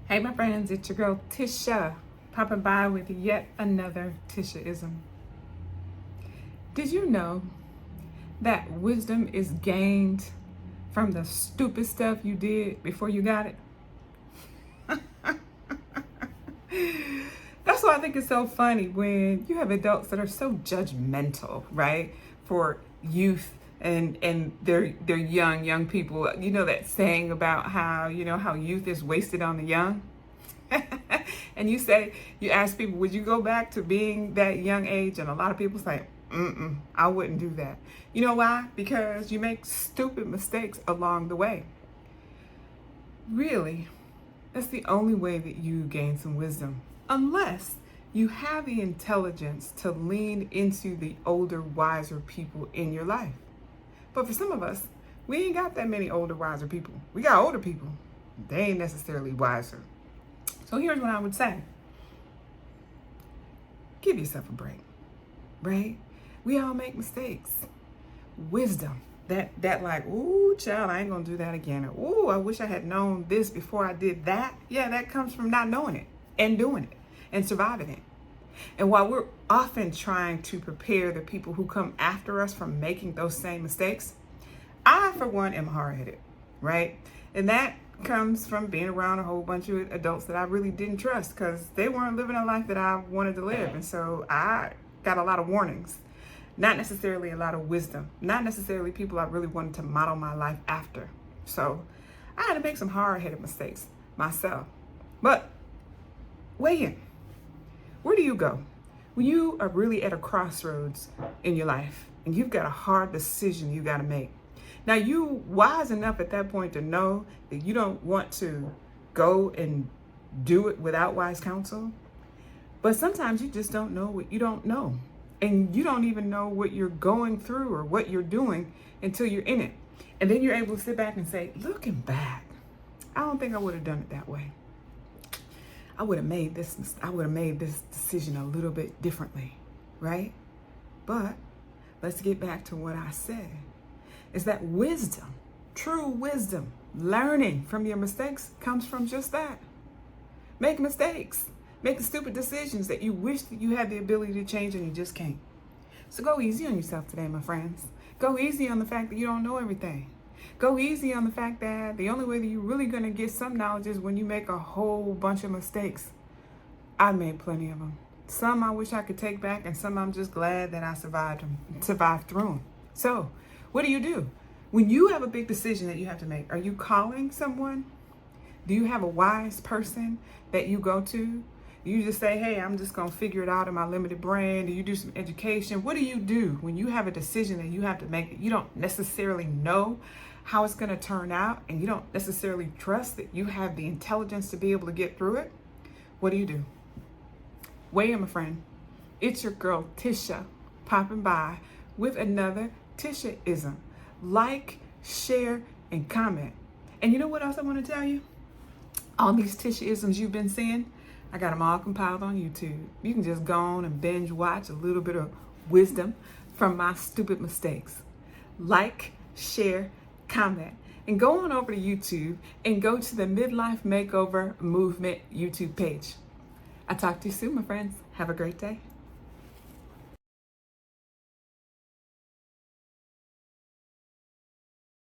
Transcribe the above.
Hey, my friends, it's your girl Tisha, popping by with yet another Tishaism. Did you know that wisdom is gained from the stupid stuff you did before you got it? That's why I think it's so funny when you have adults that are so judgmental, right? For youth and they're young people. You know that saying about how youth is wasted on the young? And you ask people, would you go back to being that young age? And a lot of people say, I wouldn't do that. You know why? Because you make stupid mistakes along the way. Really, that's the only way that you gain some wisdom. Unless you have the intelligence to lean into the older, wiser people in your life. But for some of us, we ain't got that many older, wiser people. We got older people. They ain't necessarily wiser. So here's what I would say. Give yourself a break, right? We all make mistakes. Wisdom, that like, ooh, child, I ain't gonna do that again. Or, ooh, I wish I had known this before I did that. Yeah, that comes from not knowing it and doing it and surviving it. And while we're often trying to prepare the people who come after us from making those same mistakes, I, for one, am hard-headed, right? And that comes from being around a whole bunch of adults that I really didn't trust because they weren't living a life that I wanted to live. And so I got a lot of warnings, not necessarily a lot of wisdom, not necessarily people I really wanted to model my life after. So I had to make some hard-headed mistakes myself. But weigh in. Where do you go when you are really at a crossroads in your life and you've got a hard decision you got to make? Now, you wise enough at that point to know that you don't want to go and do it without wise counsel. But sometimes you just don't know what you don't know. And you don't even know what you're going through or what you're doing until you're in it. And then you're able to sit back and say, looking back, I don't think I would have done it that way. I would have made this decision a little bit differently, right? But let's get back to what I said. Is that wisdom, true wisdom, learning from your mistakes comes from just that. Make mistakes. Make stupid decisions that you wish that you had the ability to change and you just can't. So go easy on yourself today, my friends. Go easy on the fact that you don't know everything. Go easy on the fact that the only way that you're really going to get some knowledge is when you make a whole bunch of mistakes. I made plenty of them. Some I wish I could take back, and some I'm just glad that I survived through them. So what do? When you have a big decision that you have to make, are you calling someone? Do you have a wise person that you go to? Do you just say, hey, I'm just going to figure it out in my limited brain? Do you do some education? What do you do when you have a decision that you have to make that you don't necessarily know how it's going to turn out and you don't necessarily trust that you have the intelligence to be able to get through it? What do? Weigh in, my friend. It's your girl, Tisha, popping by with another Tishaism. Like, share, and comment. And you know what else I want to tell you? All these Tishaisms you've been seeing, I got them all compiled on YouTube. You can just go on and binge watch a little bit of wisdom from my stupid mistakes. Like, share, comment, and go on over to YouTube and go to the Midlife Makeover Movement YouTube page. I'll talk to you soon, my friends. Have a great day.